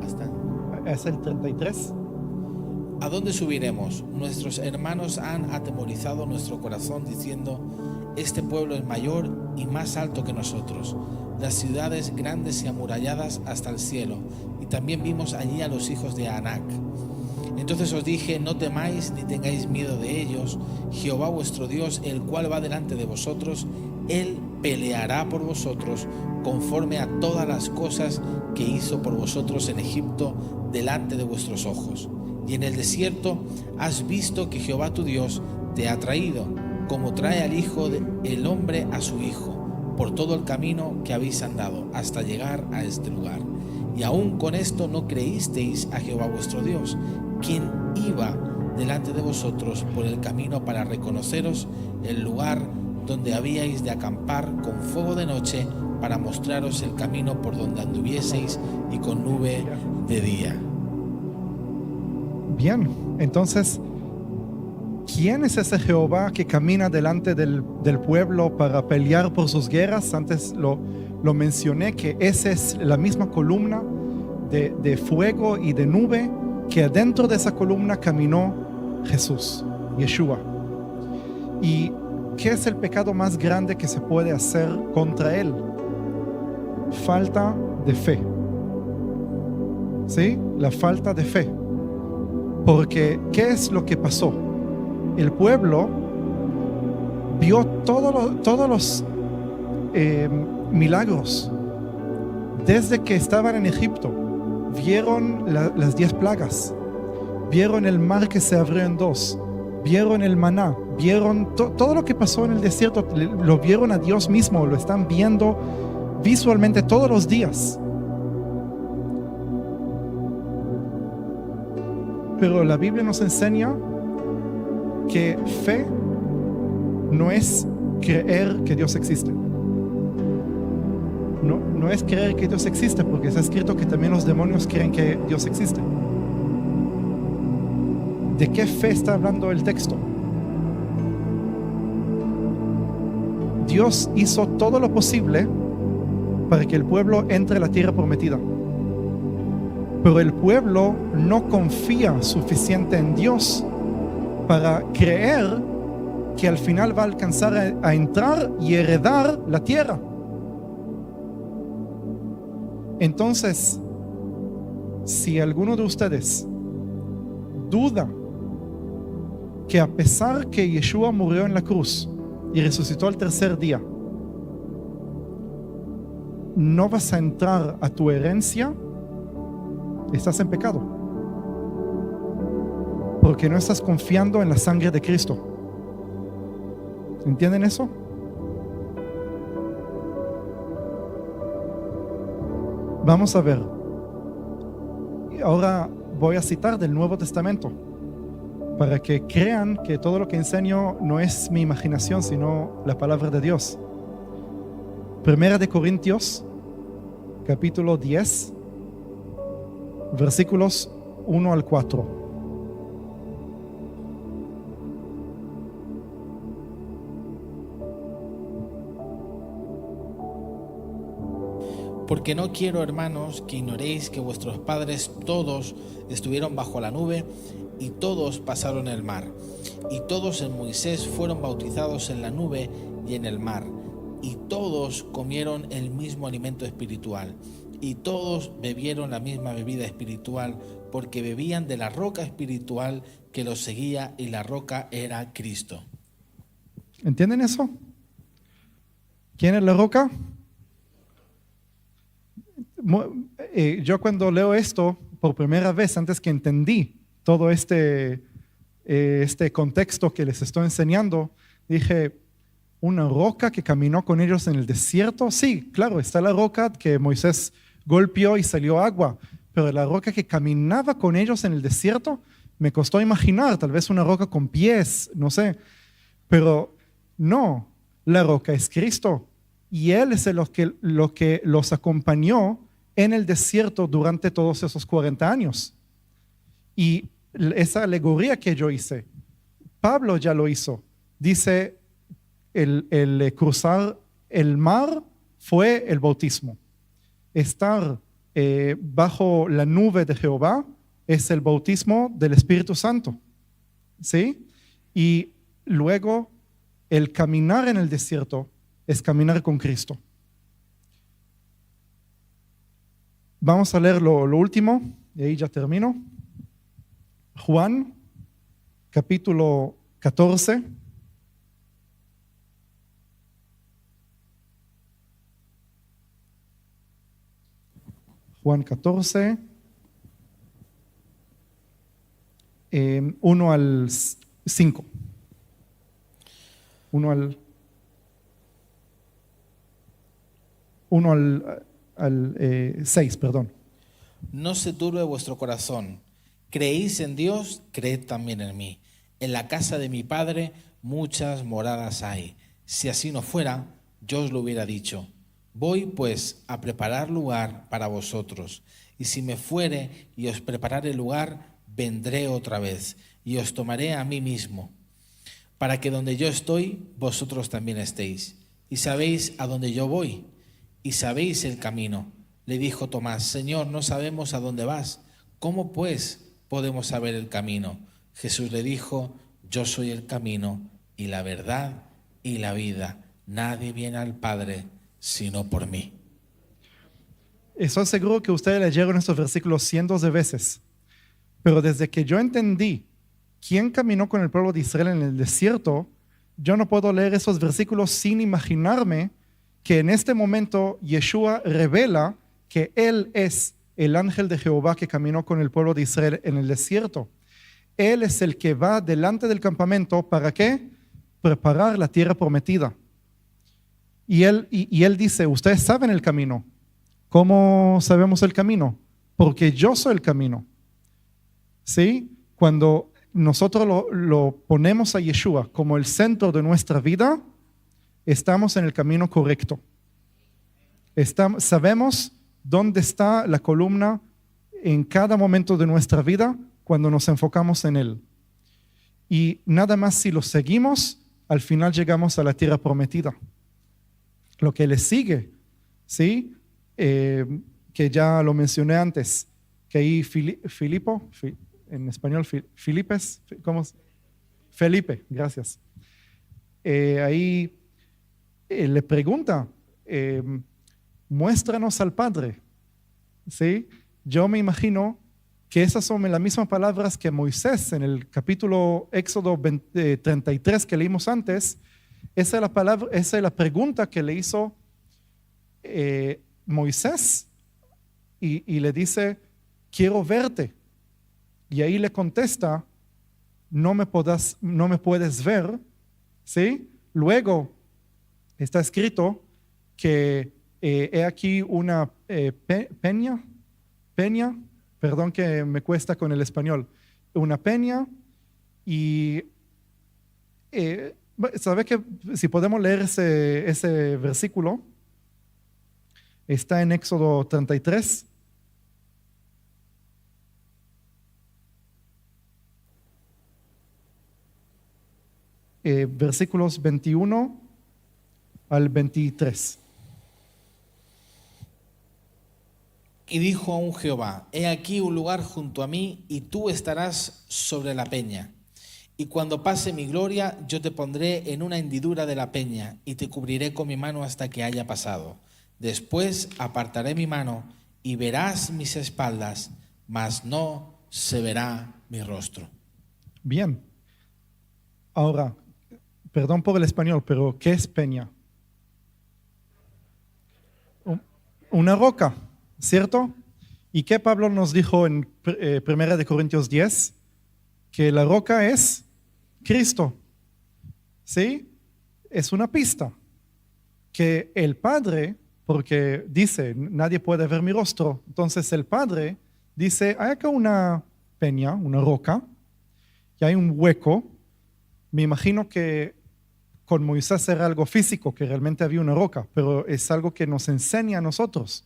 ¿Hasta? ¿Es el 33? ¿A dónde subiremos? Nuestros hermanos han atemorizado nuestro corazón diciendo: este pueblo es mayor y más alto que nosotros, las ciudades grandes y amuralladas hasta el cielo, y también vimos allí a los hijos de Anac. Entonces os dije: no temáis ni tengáis miedo de ellos. Jehová vuestro Dios, el cual va delante de vosotros, Él peleará por vosotros conforme a todas las cosas que hizo por vosotros en Egipto delante de vuestros ojos. Y en el desierto has visto que Jehová tu Dios te ha traído, como trae al hijo del hombre a su hijo, por todo el camino que habéis andado hasta llegar a este lugar. Y aún con esto no creísteis a Jehová vuestro Dios, quien iba delante de vosotros por el camino para reconoceros el lugar donde habíais de acampar con fuego de noche, para mostraros el camino por donde anduvieseis, y con nube de día. Bien, entonces, ¿quién es ese Jehová que camina delante del pueblo para pelear por sus guerras? Antes lo mencioné, que esa es la misma columna de fuego y de nube, que adentro de esa columna caminó Jesús, Yeshua. ¿Y qué es el pecado más grande que se puede hacer contra él? Falta de fe. ¿Sí? La falta de fe. Porque, ¿qué es lo que pasó? El pueblo vio todos los milagros desde que estaban en Egipto. Vieron las 10 plagas, vieron el mar que se abrió en dos, vieron el maná, vieron todo lo que pasó en el desierto, lo vieron a Dios mismo, lo están viendo visualmente todos los días. Pero la Biblia nos enseña que fe no es creer que Dios existe. No es creer que Dios existe, porque está escrito que también los demonios creen que Dios existe. ¿De qué fe está hablando el texto? Dios hizo todo lo posible para que el pueblo entre a la tierra prometida. Pero el pueblo no confía suficiente en Dios para creer que al final va a alcanzar a entrar y heredar la tierra. Entonces, si alguno de ustedes duda que a pesar que Yeshua murió en la cruz y resucitó al tercer día, no vas a entrar a tu herencia, estás en pecado, porque no estás confiando en la sangre de Cristo. ¿Entienden eso? Vamos a ver. Ahora voy a citar del Nuevo Testamento para que crean que todo lo que enseño no es mi imaginación, sino la palabra de Dios. Primera de Corintios, capítulo 10, versículos 1 al 4. Porque no quiero, hermanos, que ignoréis que vuestros padres todos estuvieron bajo la nube, y todos pasaron el mar, y todos en Moisés fueron bautizados en la nube y en el mar, y todos comieron el mismo alimento espiritual, y todos bebieron la misma bebida espiritual, porque bebían de la roca espiritual que los seguía, y la roca era Cristo. ¿Entienden eso? ¿Quién es la roca? Yo cuando leo esto por primera vez, antes que entendí todo este contexto que les estoy enseñando, dije, ¿una roca que caminó con ellos en el desierto? Sí, claro, está la roca que Moisés golpeó y salió agua, pero la roca que caminaba con ellos en el desierto, me costó imaginar, tal vez una roca con pies, no sé, pero no, la roca es Cristo, y Él es lo que los acompañó en el desierto durante todos esos 40 años. Y esa alegoría que yo hice, Pablo ya lo hizo. Dice, el cruzar el mar fue el bautismo. Estar bajo la nube de Jehová es el bautismo del Espíritu Santo. ¿Sí? Y luego el caminar en el desierto es caminar con Cristo. Vamos a leer lo último, y ahí ya termino. Juan, capítulo 14. Juan 14, 1 al 5. 1 al... 1 al 6, perdón. No se turbe vuestro corazón. Creéis en Dios, creed también en mí. En la casa de mi Padre muchas moradas hay. Si así no fuera, yo os lo hubiera dicho. Voy pues a preparar lugar para vosotros. Y si me fuere y os preparare lugar, vendré otra vez y os tomaré a mí mismo, para que donde yo estoy, vosotros también estéis. Y sabéis a dónde yo voy, y sabéis el camino. Le dijo Tomás: Señor, no sabemos a dónde vas. ¿Cómo pues podemos saber el camino? Jesús le dijo: Yo soy el camino y la verdad y la vida. Nadie viene al Padre sino por mí. Estoy seguro que ustedes leyeron estos versículos cientos de veces, pero desde que yo entendí quién caminó con el pueblo de Israel en el desierto, yo no puedo leer esos versículos sin imaginarme que en este momento Yeshua revela que Él es el ángel de Jehová que caminó con el pueblo de Israel en el desierto. Él es el que va delante del campamento. ¿Para qué? Preparar la tierra prometida. Y él dice: ustedes saben el camino. ¿Cómo sabemos el camino? Porque yo soy el camino. ¿Sí? Cuando nosotros lo ponemos a Yeshua como el centro de nuestra vida, estamos en el camino correcto. Sabemos dónde está la columna en cada momento de nuestra vida cuando nos enfocamos en Él. Y nada más si lo seguimos, al final llegamos a la tierra prometida. Lo que le sigue, ¿sí? Que ya lo mencioné antes, que ahí en español, Felipe, gracias. Ahí le pregunta, muéstranos al Padre, ¿sí? Yo me imagino que esas son las mismas palabras que Moisés en el capítulo Éxodo 33 que leímos antes. Esa es la pregunta que le hizo Moisés y le dice: quiero verte. Y ahí le contesta: no me puedes ver, ¿sí? Luego está escrito que he aquí una peña, perdón que me cuesta con el español, una peña. Y ¿sabe que si podemos leer ese versículo? Está en Éxodo 33. Versículos 21 al 23. Y dijo aún Jehová: he aquí un lugar junto a mí, y tú estarás sobre la peña. Y cuando pase mi gloria, yo te pondré en una hendidura de la peña, y te cubriré con mi mano hasta que haya pasado. Después apartaré mi mano, y verás mis espaldas, mas no se verá mi rostro. Bien. Ahora, perdón por el español, pero ¿qué es peña? Una roca, ¿cierto? ¿Y qué Pablo nos dijo en 1 Corintios 10? Que la roca es Cristo. ¿Sí? Es una pista. Que el Padre, porque dice, nadie puede ver mi rostro, entonces el Padre dice: hay acá una peña, una roca, y hay un hueco. Me imagino que con Moisés era algo físico, que realmente había una roca, pero es algo que nos enseña a nosotros,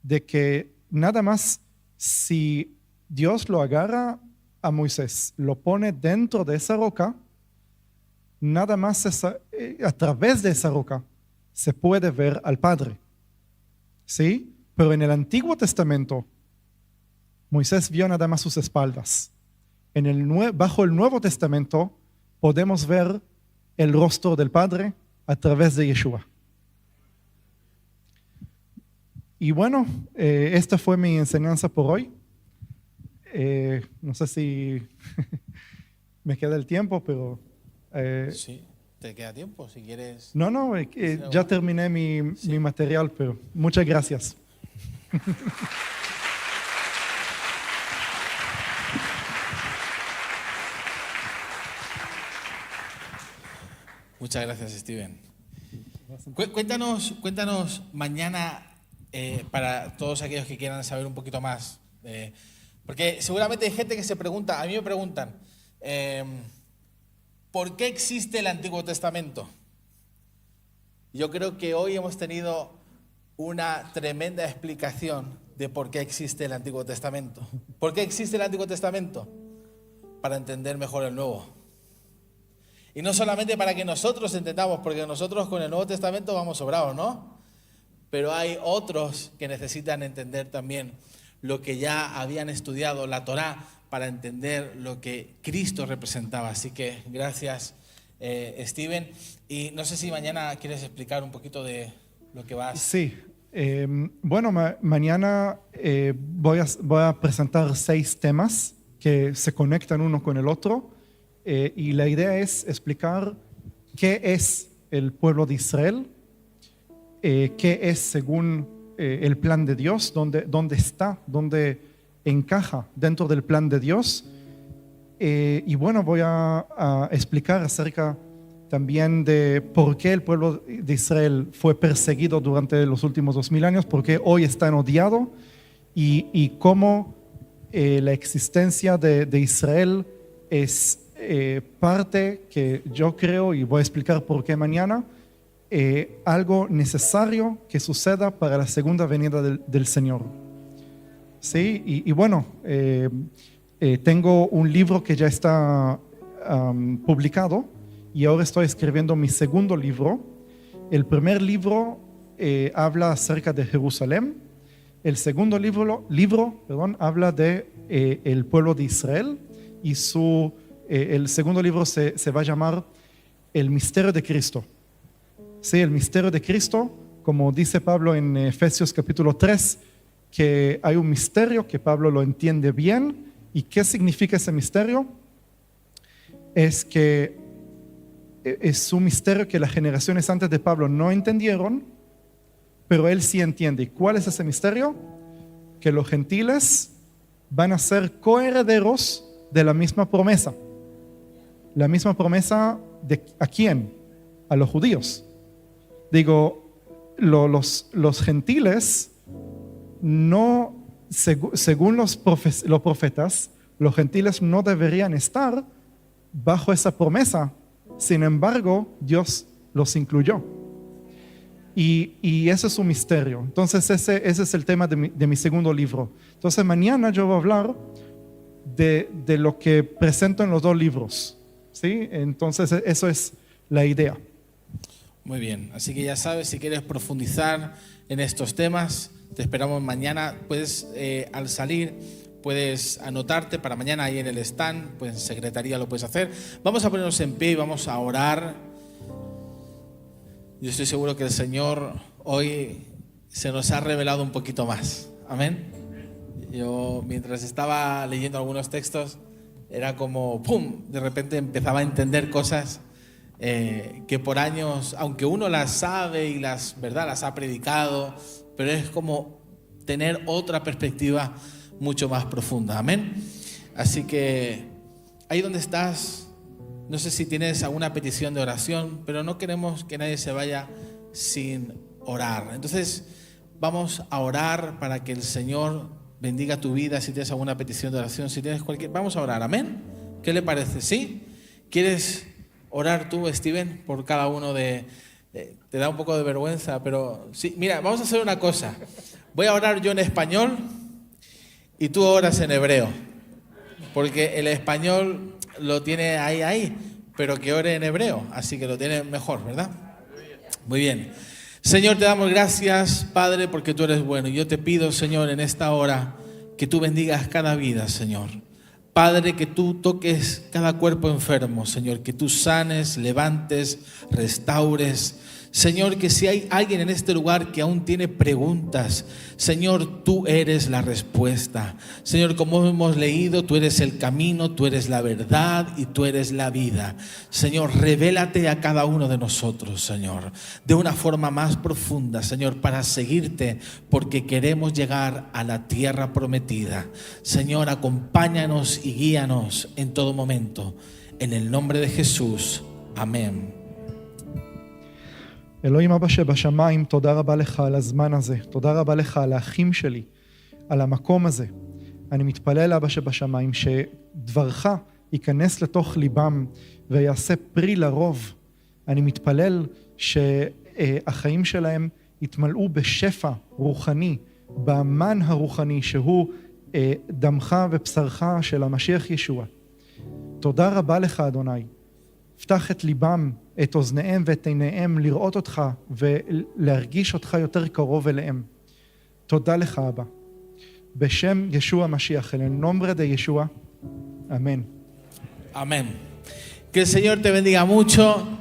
de que nada más si Dios lo agarra a Moisés, lo pone dentro de esa roca, nada más a través de esa roca se puede ver al Padre. ¿Sí? Pero en el Antiguo Testamento, Moisés vio nada más sus espaldas. Bajo el Nuevo Testamento podemos ver el rostro del Padre a través de Yeshua. Y bueno, esta fue mi enseñanza por hoy. No sé si me queda el tiempo, pero... Sí, te queda tiempo si quieres. No, ya terminé mi material, pero muchas gracias. Muchas gracias, Steven. Cuéntanos mañana para todos aquellos que quieran saber un poquito más. Porque seguramente hay gente que se pregunta, a mí me preguntan, ¿por qué existe el Antiguo Testamento? Yo creo que hoy hemos tenido una tremenda explicación de por qué existe el Antiguo Testamento. ¿Por qué existe el Antiguo Testamento? Para entender mejor el Nuevo. Y no solamente para que nosotros entendamos, porque nosotros con el Nuevo Testamento vamos sobrados, ¿no? Pero hay otros que necesitan entender también lo que ya habían estudiado, la Torá, para entender lo que Cristo representaba. Así que gracias, Steven. Y no sé si mañana quieres explicar un poquito de lo que vas. Sí. Bueno, mañana voy a presentar 6 temas que se conectan uno con el otro. Y la idea es explicar qué es el pueblo de Israel, qué es según el plan de Dios, dónde está, dónde encaja dentro del plan de Dios. Y bueno, voy a explicar acerca también de por qué el pueblo de Israel fue perseguido durante los últimos 2000 años, por qué hoy están odiados y cómo la existencia de Israel es parte que yo creo, y voy a explicar por qué mañana, algo necesario que suceda para la segunda venida del Señor. Sí, y bueno, tengo un libro que ya está publicado y ahora estoy escribiendo mi segundo libro. El primer libro habla acerca de Jerusalén. El segundo libro habla de el pueblo de Israel y el segundo libro se va a llamar El misterio de Cristo. Sí, el misterio de Cristo, como dice Pablo en Efesios capítulo 3, que hay un misterio que Pablo lo entiende bien. ¿Y qué significa ese misterio? Es que es un misterio que las generaciones antes de Pablo no entendieron, pero él sí entiende. ¿Y cuál es ese misterio? Que los gentiles van a ser coherederos de la misma promesa. La misma promesa ¿a quién? A los judíos. Digo, los gentiles no, según los profetas, los gentiles no deberían estar bajo esa promesa. Sin embargo, Dios los incluyó. Y ese es un misterio. Entonces ese es el tema de mi segundo libro. Entonces mañana yo voy a hablar de lo que presento en los 2 libros. ¿Sí? Entonces eso es la idea. Muy bien, así que ya sabes, si quieres profundizar en estos temas, te esperamos mañana. Puedes, al salir, puedes anotarte para mañana ahí en el stand, pues en secretaría lo puedes hacer. Vamos a ponernos en pie y vamos a orar. Yo estoy seguro que el Señor hoy se nos ha revelado un poquito más. Amén. Yo mientras estaba leyendo algunos textos, era como ¡pum! De repente empezaba a entender cosas que por años, aunque uno las sabe y las ha predicado, pero es como tener otra perspectiva mucho más profunda. Amén. Así que ahí donde estás, no sé si tienes alguna petición de oración, pero no queremos que nadie se vaya sin orar. Entonces vamos a orar para que el Señor bendiga tu vida. Si tienes alguna petición de oración, si tienes vamos a orar. Amén. ¿Qué le parece? ¿Sí? ¿Quieres orar tú, Steven, por cada uno te da un poco de vergüenza, pero sí, mira, vamos a hacer una cosa. Voy a orar yo en español y tú oras en hebreo, porque el español lo tiene ahí, pero que ore en hebreo, así que lo tiene mejor, ¿verdad? Muy bien. Señor, te damos gracias, Padre, porque tú eres bueno. Yo te pido, Señor, en esta hora que tú bendigas cada vida, Señor. Padre, que tú toques cada cuerpo enfermo, Señor, que tú sanes, levantes, restaures. Señor, que si hay alguien en este lugar que aún tiene preguntas, Señor, tú eres la respuesta. Señor, como hemos leído, tú eres el camino, tú eres la verdad y tú eres la vida. Señor, revélate a cada uno de nosotros, Señor, de una forma más profunda, Señor, para seguirte, porque queremos llegar a la tierra prometida. Señor, acompáñanos y guíanos en todo momento. En el nombre de Jesús. Amén. אלוהים אבא שבשמיים, תודה רבה לך על הזמן הזה. תודה רבה לך על האחים שלי, על המקום הזה. אני מתפלל אבא שבשמיים שדברך ייכנס לתוך ליבם ויעשה פרי לרוב. אני מתפלל שהחיים שלהם יתמלאו בשפע רוחני, באמן הרוחני שהוא דמך ובשרך של המשיח ישוע. תודה רבה לך אדוני. פתח את ליבם, את אוזניהם ואת עיניהם לראות אותך ולהרגיש אותך יותר קרוב אליהם. תודה לך אבא. בשם ישוע המשיח, en el nombre de Yeshua. Amén. Amén. Que el Señor te bendiga mucho.